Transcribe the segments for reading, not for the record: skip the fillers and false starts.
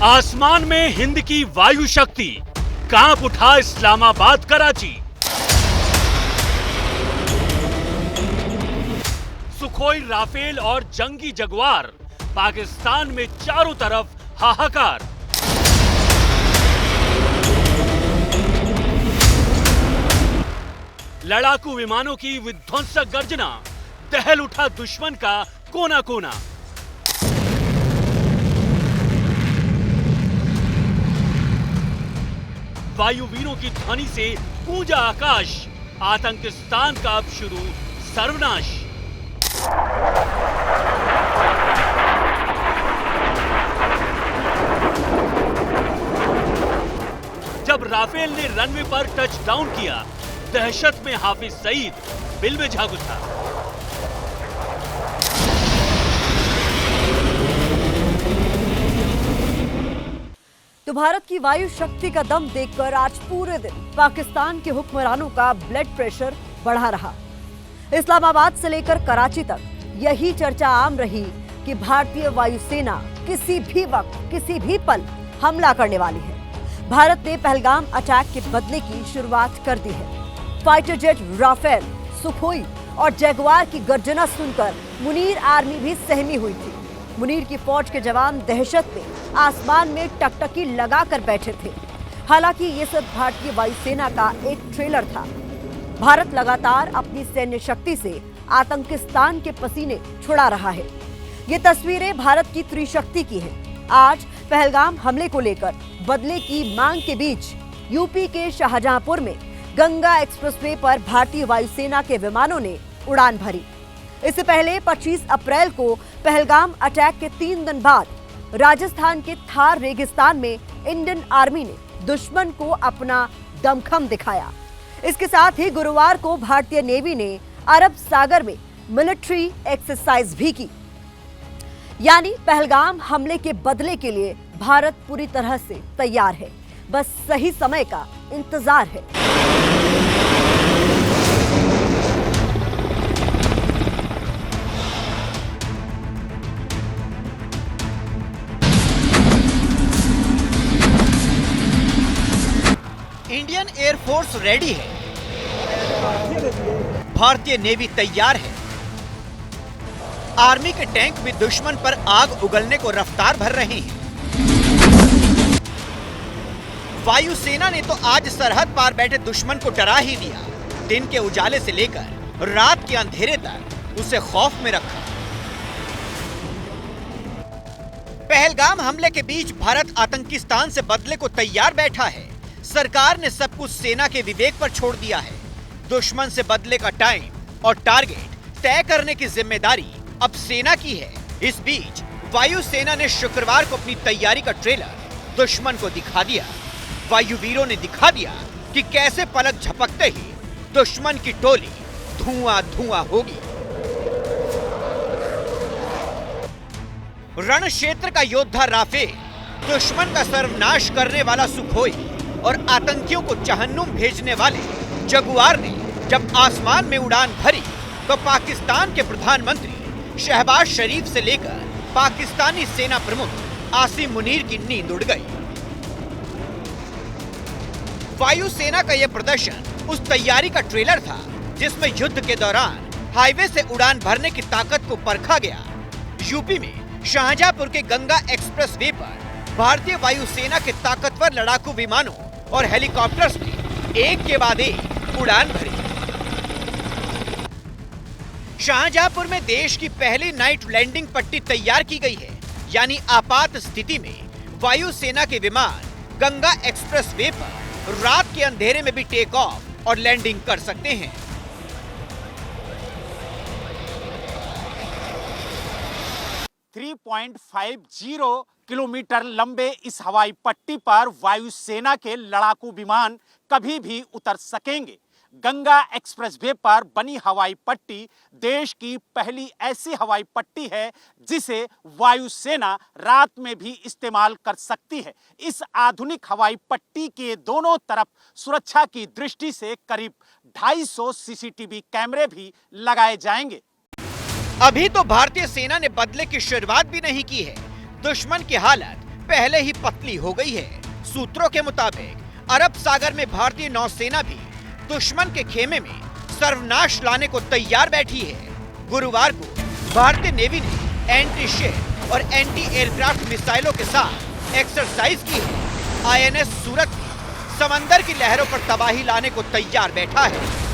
आसमान में हिंद की वायु शक्ति, कांप उठा इस्लामाबाद कराची। सुखोई, राफेल और जंगी जगुआर, पाकिस्तान में चारों तरफ हाहाकार। लड़ाकू विमानों की विध्वंसक गर्जना, दहल उठा दुश्मन का कोना कोना। वायुवीरों की ध्वनि से गूंजा आकाश, आतंकिस्तान का अब शुरू सर्वनाश। जब राफेल ने रनवे पर टच डाउन किया, दहशत में हाफिज सईद बिल में झाग उठा। तो भारत की वायु शक्ति का दम देखकर आज पूरे दिन पाकिस्तान के हुक्मरानों का ब्लड प्रेशर बढ़ा रहा। इस्लामाबाद से लेकर कराची तक यही चर्चा आम रही कि भारतीय वायुसेना किसी भी वक्त, किसी भी पल हमला करने वाली है। भारत ने पहलगाम अटैक के बदले की शुरुआत कर दी है। फाइटर जेट, राफेल, सुखोई और जगुआर की गर्जना सुनकर मुनीर आर्मी भी सहमी हुई थी। मुनीर की फौज के जवान दहशत में आसमान में टकटकी लगाकर बैठे थे। हालांकि ये सब भारतीय वायुसेना का एक ट्रेलर था। भारत लगातार अपनी सैन्य शक्ति से आतंकिस्तान के पसीने छुड़ा रहा है। ये तस्वीरें भारत की त्रिशक्ति की हैं। आज पहलगाम हमले को लेकर बदले की मांग के बीच यूपी के शाहजहांपुर में गंगा एक्सप्रेसवे पर भारतीय वायुसेना के विमानों ने उड़ान भरी। इससे पहले 25 अप्रैल को पहलगाम अटैक के 3 दिन बाद राजस्थान के थार रेगिस्तान में इंडियन आर्मी ने दुश्मन को अपना दमखम दिखाया। इसके साथ ही गुरुवार को भारतीय नेवी ने अरब सागर में मिलिट्री एक्सरसाइज भी की। यानी पहलगाम हमले के बदले के लिए भारत पूरी तरह से तैयार है। बस सही समय का इंतजार है। इंडियन एयरफोर्स रेडी है, भारतीय नेवी तैयार है। आर्मी के टैंक भी दुश्मन पर आग उगलने को रफ्तार भर रहे हैं। वायुसेना ने तो आज सरहद पार बैठे दुश्मन को डरा ही दिया। दिन के उजाले से लेकर रात के अंधेरे तक उसे खौफ में रखा। पहलगाम हमले के बीच भारत आतंकिस्तान से बदले को तैयार बैठा है। सरकार ने सब कुछ सेना के विवेक पर छोड़ दिया है। दुश्मन से बदले का टाइम और टारगेट तय करने की जिम्मेदारी अब सेना की है। इस बीच वायुसेना ने शुक्रवार को अपनी तैयारी का ट्रेलर दुश्मन को दिखा दिया। वायुवीरों ने दिखा दिया कि कैसे पलक झपकते ही दुश्मन की टोली धुआं धुआं होगी। रण क्षेत्र का योद्धा राफेल, दुश्मन का सर्वनाश करने वाला सुखोई और आतंकियों को जहन्नुम भेजने वाले जगुआर ने जब आसमान में उड़ान भरी तो पाकिस्तान के प्रधानमंत्री शहबाज शरीफ से लेकर पाकिस्तानी सेना प्रमुख आसिम मुनीर की नींद उड़ गई। वायुसेना का यह प्रदर्शन उस तैयारी का ट्रेलर था जिसमें युद्ध के दौरान हाईवे से उड़ान भरने की ताकत को परखा गया। यूपी में शाहजहांपुर के गंगा एक्सप्रेसवे पर भारतीय वायुसेना के ताकतवर लड़ाकू विमानों और हेलीकॉप्टर्स ने एक के बाद एक उड़ान भरी। शाहजहांपुर में देश की पहली नाइट लैंडिंग पट्टी तैयार की गई है। यानी आपात स्थिति में वायुसेना के विमान गंगा एक्सप्रेसवे पर रात के अंधेरे में भी टेक ऑफ और लैंडिंग कर सकते हैं। .50 किलोमीटर लंबे इस हवाई पट्टी पर वायुसेना के लड़ाकू विमान कभी भी उतर सकेंगे। गंगा एक्सप्रेसवे पर बनी हवाई पट्टी देश की पहली ऐसी हवाई पट्टी है जिसे वायुसेना रात में भी इस्तेमाल कर सकती है। इस आधुनिक हवाई पट्टी के दोनों तरफ सुरक्षा की दृष्टि से करीब 250 सीसीटीवी कैमरे भी लगाए जाएंगे। अभी तो भारतीय सेना ने बदले की शुरुआत भी नहीं की है। दुश्मन की हालत पहले ही पतली हो गई है। सूत्रों के मुताबिक अरब सागर में भारतीय नौसेना भी दुश्मन के खेमे में सर्वनाश लाने को तैयार बैठी है। गुरुवार को भारतीय नेवी ने एंटी शिप और एंटी एयरक्राफ्ट मिसाइलों के साथ एक्सरसाइज की है। INS सूरत भी समंदर की लहरों पर तबाही लाने को तैयार बैठा है।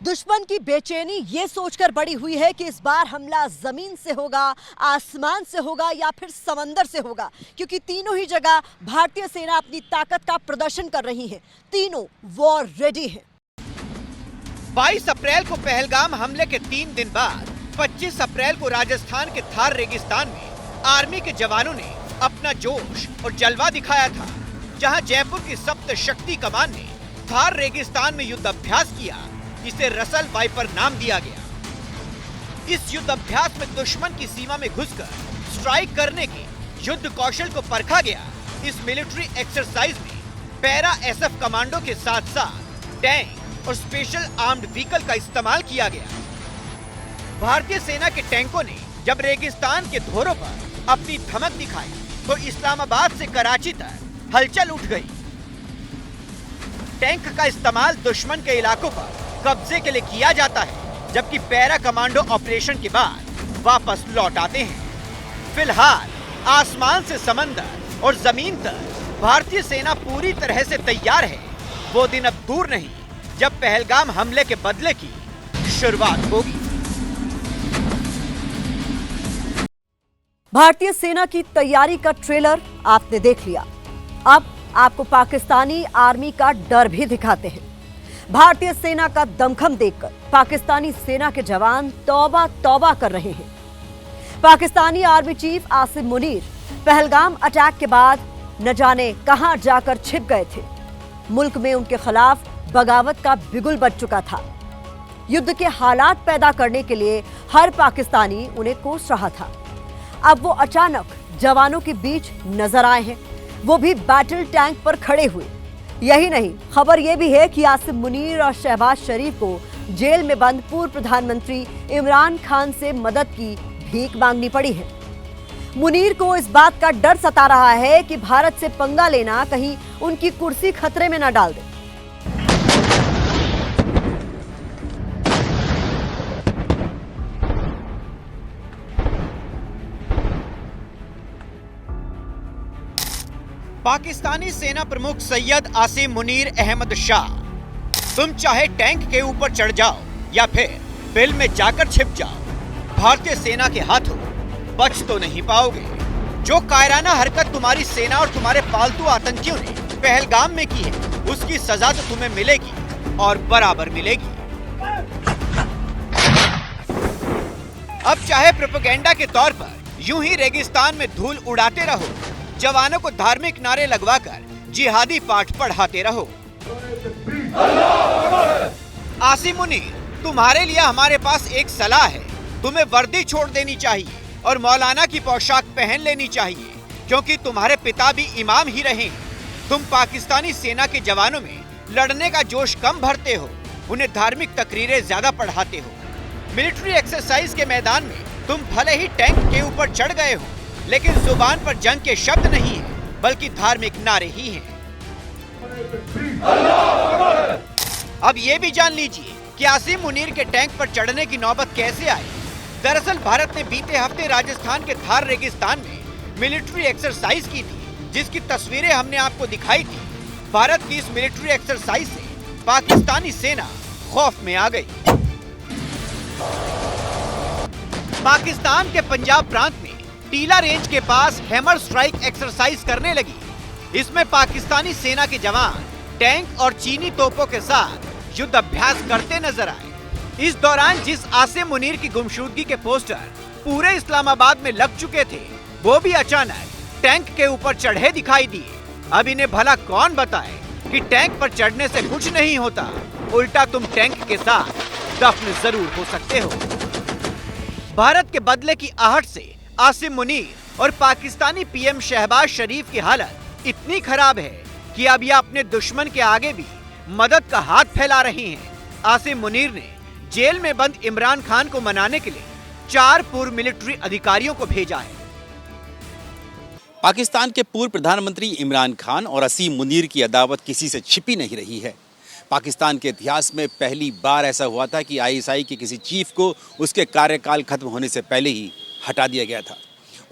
दुश्मन की बेचैनी ये सोचकर बड़ी हुई है कि इस बार हमला जमीन से होगा, आसमान से होगा या फिर समंदर से होगा, क्योंकि तीनों ही जगह भारतीय सेना अपनी ताकत का प्रदर्शन कर रही है। तीनों वॉर रेडी है। 22 अप्रैल को पहलगाम हमले के 3 दिन बाद 25 अप्रैल को राजस्थान के थार रेगिस्तान में आर्मी के जवानों ने अपना जोश और जलवा दिखाया था, जहां जयपुर की सप्त शक्ति कमान ने थार रेगिस्तान में युद्ध अभ्यास किया। इसे रसल वाइपर नाम दिया गया। इस युद्ध अभ्यास में दुश्मन की सीमा में घुसकर स्ट्राइक करने के युद्ध कौशल को परखा गया। इस मिलिट्री एक्सरसाइज में पैरा SF कमांडो के साथ साथ टैंक और स्पेशल आर्म्ड व्हीकल का इस्तेमाल किया गया। भारतीय सेना के टैंकों ने जब रेगिस्तान के धोरों पर अपनी धमक दिखाई तो इस्लामाबाद से कराची तक हलचल उठ गई। टैंक का इस्तेमाल दुश्मन के इलाकों पर कब्जे के लिए किया जाता है, जबकि पैरा कमांडो ऑपरेशन के बाद वापस लौट आते हैं। फिलहाल आसमान से समंदर और जमीन तक भारतीय सेना पूरी तरह से तैयार है। वो दिन अब दूर नहीं जब पहलगाम हमले के बदले की शुरुआत होगी। भारतीय सेना की तैयारी का ट्रेलर आपने देख लिया। अब आपको पाकिस्तानी आर्मी का डर भी दिखाते हैं। भारतीय सेना का दमखम देखकर पाकिस्तानी सेना के जवान तौबा तौबा कर रहे हैं। Pakistani army chief Asim Munir Pahalgam attack के बाद न जाने कहां जाकर छिप गए थे। मुल्क में उनके खिलाफ बगावत का बिगुल बज चुका था। युद्ध के हालात पैदा करने के लिए हर पाकिस्तानी उन्हें कोस रहा था। अब वो अचानक जवानों के बीच नजर आए हैं, वो भी बैटल टैंक पर खड़े हुए। यही नहीं, खबर यह भी है कि आसिम मुनीर और शहबाज शरीफ को जेल में बंद पूर्व प्रधानमंत्री इमरान खान से मदद की भीख मांगनी पड़ी है। मुनीर को इस बात का डर सता रहा है कि भारत से पंगा लेना कहीं उनकी कुर्सी खतरे में न डाल दे। पाकिस्तानी सेना प्रमुख सैयद आसिम मुनीर अहमद शाह, तुम चाहे टैंक के ऊपर चढ़ जाओ या फिर बिल में जाकर छिप जाओ, भारतीय सेना के हाथों बच तो नहीं पाओगे। जो कायराना हरकत तुम्हारी सेना और तुम्हारे पालतू आतंकियों ने पहलगाम में की है, उसकी सजा तो तुम्हें मिलेगी और बराबर मिलेगी। अब चाहे प्रोपेगेंडा के तौर पर यूं ही रेगिस्तान में धूल उड़ाते रहो, जवानों को धार्मिक नारे लगवाकर जिहादी पाठ पढ़ाते रहो। आसिम मुनीर, तुम्हारे लिए हमारे पास एक सलाह है। तुम्हें वर्दी छोड़ देनी चाहिए और मौलाना की पोशाक पहन लेनी चाहिए, क्योंकि तुम्हारे पिता भी इमाम ही रहे हैं। तुम पाकिस्तानी सेना के जवानों में लड़ने का जोश कम भरते हो, उन्हें धार्मिक तकरीरें ज्यादा पढ़ाते हो। मिलिट्री एक्सरसाइज के मैदान में तुम भले ही टैंक के ऊपर चढ़ गए हो, लेकिन जुबान पर जंग के शब्द नहीं है, बल्कि धार्मिक नारे ही हैं। अब ये भी जान लीजिए कि आसिम मुनीर के टैंक पर चढ़ने की नौबत कैसे आई। दरअसल भारत ने बीते हफ्ते राजस्थान के थार रेगिस्तान में मिलिट्री एक्सरसाइज की थी, जिसकी तस्वीरें हमने आपको दिखाई थी। भारत की इस मिलिट्री एक्सरसाइज से पाकिस्तानी सेना खौफ में आ गई। पाकिस्तान के पंजाब प्रांत में टीला रेंज के पास हैमर स्ट्राइक एक्सरसाइज करने लगी। इसमें पाकिस्तानी सेना के जवान टैंक और चीनी तोपों के साथ युद्ध अभ्यास करते नजर आए। इस दौरान जिस आसिम मुनीर की गुमशुदगी के पोस्टर पूरे इस्लामाबाद में लग चुके थे, वो भी अचानक टैंक के ऊपर चढ़े दिखाई दिए। अब इन्हें भला कौन बताए कि टैंक पर चढ़ने से कुछ नहीं होता, उल्टा तुम टैंक के साथ दफन जरूर हो सकते हो। भारत के बदले की आहट से आसिम मुनीर और पाकिस्तानी पीएम शहबाज शरीफ की हालत इतनी खराब है कि अब ये अपने दुश्मन के आगे भी मदद का हाथ फैला रही हैं। आसिम मुनीर ने जेल में बंद इमरान खान को मनाने के लिए 4 पूर्व मिलिट्री अधिकारियों को भेजा है। पाकिस्तान के पूर्व प्रधानमंत्री इमरान खान और असीम मुनीर की अदावत किसी से छिपी नहीं रही है। पाकिस्तान के इतिहास में पहली बार ऐसा हुआ था कि आईएसआई के किसी चीफ को उसके कार्यकाल खत्म होने से पहले ही हटा दिया गया था,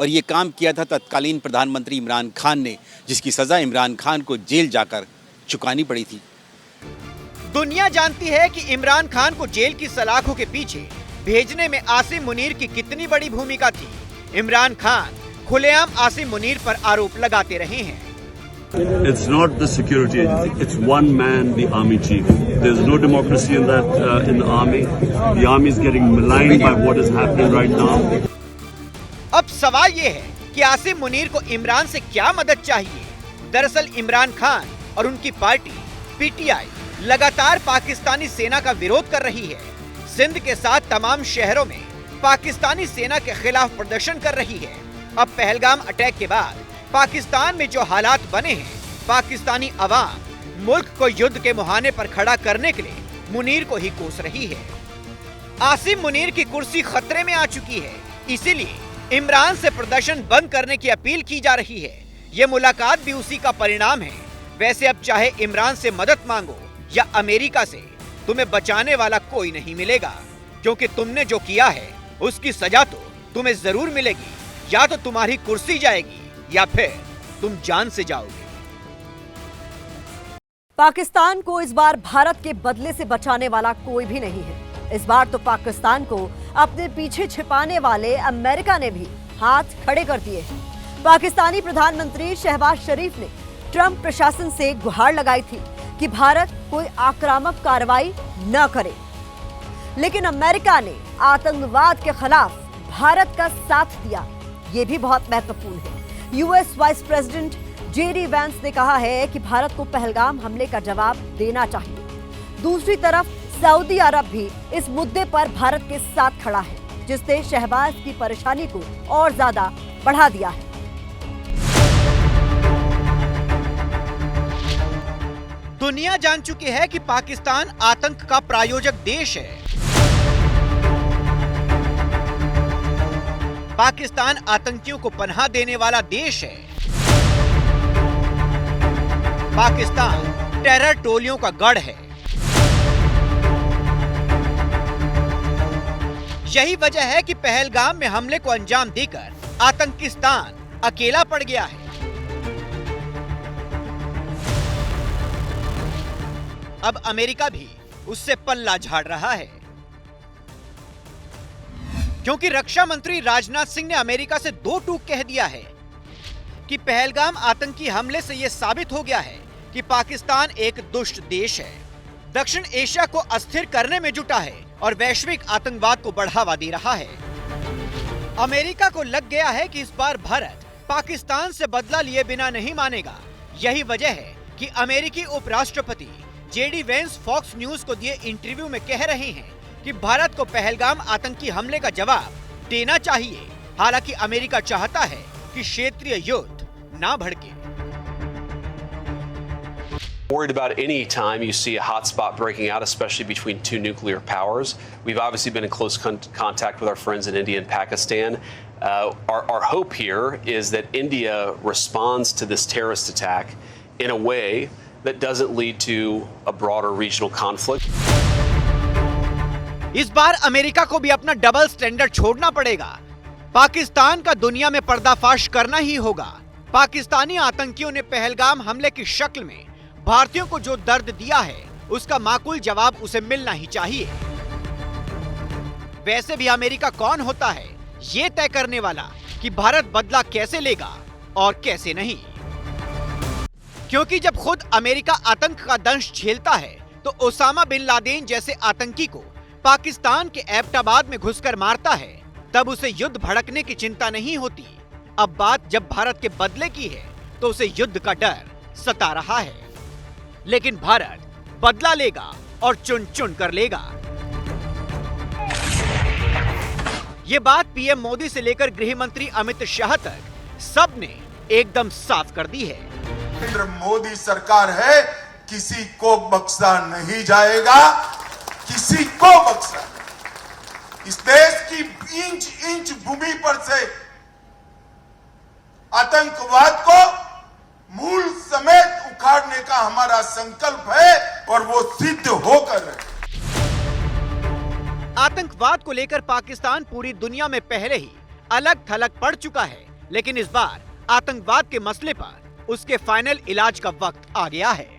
और ये काम किया था तत्कालीन प्रधानमंत्री इमरान खान ने, जिसकी सज़ा इमरान खान को जेल जाकर चुकानी पड़ी थी। दुनिया जानती है कि इमरान खान को जेल की सलाखों के पीछे भेजने में आसिम मुनीर की कितनी बड़ी भूमिका थी। इमरान खान खुलेआम आसिम मुनीर पर आरोप लगाते रहे हैं। It's not the security agency. It's one man, the army chief. There's no democracy in the army. The army is getting maligned by what is happening right now. अब सवाल ये है कि आसिम मुनीर को इमरान से क्या मदद चाहिए। दरअसल इमरान खान और उनकी पार्टी पीटीआई लगातार पाकिस्तानी सेना का विरोध कर रही है। सिंध के साथ तमाम शहरों में पाकिस्तानी सेना के खिलाफ प्रदर्शन कर रही है। अब पहलगाम अटैक के बाद पाकिस्तान में जो हालात बने हैं, पाकिस्तानी अवाम मुल्क को युद्ध के मुहाने पर खड़ा करने के लिए मुनीर को ही कोस रही है। आसिम मुनीर की कुर्सी खतरे में आ चुकी है, इसीलिए इमरान से प्रदर्शन बंद करने की अपील की जा रही है। ये मुलाकात भी उसी का परिणाम है। वैसे अब चाहे इमरान से मदद मांगो या अमेरिका से, तुम्हें बचाने वाला कोई नहीं मिलेगा, क्योंकि तुमने जो किया है उसकी सजा तो तुम्हें जरूर मिलेगी। या तो तुम्हारी कुर्सी जाएगी या फिर तुम जान से जाओगे। पाकिस्तान को इस बार भारत के बदले से बचाने वाला कोई भी नहीं है। इस बार तो पाकिस्तान को अपने पीछे छिपाने वाले अमेरिका ने भी हाथ खड़े कर दिए हैं। पाकिस्तानी प्रधानमंत्री शहबाज शरीफ ने ट्रंप प्रशासन से गुहार लगाई थी कि भारत कोई आक्रामक कार्रवाई न करे, लेकिन अमेरिका ने आतंकवाद के खिलाफ भारत का साथ दिया। ये भी बहुत महत्वपूर्ण है। US vice president JD Vance ने कहा है कि भारत को पहलगाम हमले का जवाब देना चाहिए। दूसरी तरफ सऊदी अरब भी इस मुद्दे पर भारत के साथ खड़ा है, जिसने शहबाज की परेशानी को और ज्यादा बढ़ा दिया है। दुनिया जान चुकी है कि पाकिस्तान आतंक का प्रायोजक देश है। पाकिस्तान आतंकियों को पनाह देने वाला देश है। पाकिस्तान टेरर टोलियों का गढ़ है। यही वजह है कि पहलगाम में हमले को अंजाम देकर आतंकिस्तान अकेला पड़ गया है। अब अमेरिका भी उससे पल्ला झाड़ रहा है, क्योंकि रक्षा मंत्री राजनाथ सिंह ने अमेरिका से दो टूक कह दिया है कि पहलगाम आतंकी हमले से यह साबित हो गया है कि पाकिस्तान एक दुष्ट देश है, दक्षिण एशिया को अस्थिर करने में जुटा है और वैश्विक आतंकवाद को बढ़ावा दे रहा है। अमेरिका को लग गया है कि इस बार भारत पाकिस्तान से बदला लिए बिना नहीं मानेगा। यही वजह है कि अमेरिकी उपराष्ट्रपति जेडी वेंस फॉक्स न्यूज को दिए इंटरव्यू में कह रहे हैं कि भारत को पहलगाम आतंकी हमले का जवाब देना चाहिए। हालांकि अमेरिका चाहता है कि क्षेत्रीय युद्ध ना भड़के। Worried about any time you see a hotspot breaking out, especially between two nuclear powers. We've obviously been in close contact with our friends in India and Pakistan. Our hope here is that India responds to this terrorist attack in a way that doesn't lead to a broader regional conflict. इस बार America को भी अपना double standard छोड़ना पड़ेगा। पाकिस्तान का दुनिया में पर्दाफाश करना ही होगा। पाकिस्तानी आतंकियों ने पहलगाम हमले की शक्ल में भारतीयों को जो दर्द दिया है, उसका माकूल जवाब उसे मिलना ही चाहिए। वैसे भी अमेरिका कौन होता है ये तय करने वाला कि भारत बदला कैसे लेगा और कैसे नहीं, क्योंकि जब खुद अमेरिका आतंक का दंश झेलता है तो ओसामा बिन लादेन जैसे आतंकी को पाकिस्तान के एबटाबाद में घुसकर मारता है, तब उसे युद्ध भड़कने की चिंता नहीं होती। अब बात जब भारत के बदले की है तो उसे युद्ध का डर सता रहा है। लेकिन भारत बदला लेगा और चुन चुन कर लेगा। ये बात पीएम मोदी से लेकर गृह मंत्री अमित शाह तक सब ने एकदम साफ कर दी है। नरेंद्र मोदी सरकार है, किसी को बख्शा नहीं जाएगा, किसी को बख्शा। इस देश की इंच इंच भूमि पर से आतंकवाद को मूल समेत उखाड़ने का हमारा संकल्प है और वो सिद्ध होकर रहे। आतंकवाद को लेकर पाकिस्तान पूरी दुनिया में पहले ही अलग थलग पड़ चुका है, लेकिन इस बार आतंकवाद के मसले पर उसके फाइनल इलाज का वक्त आ गया है।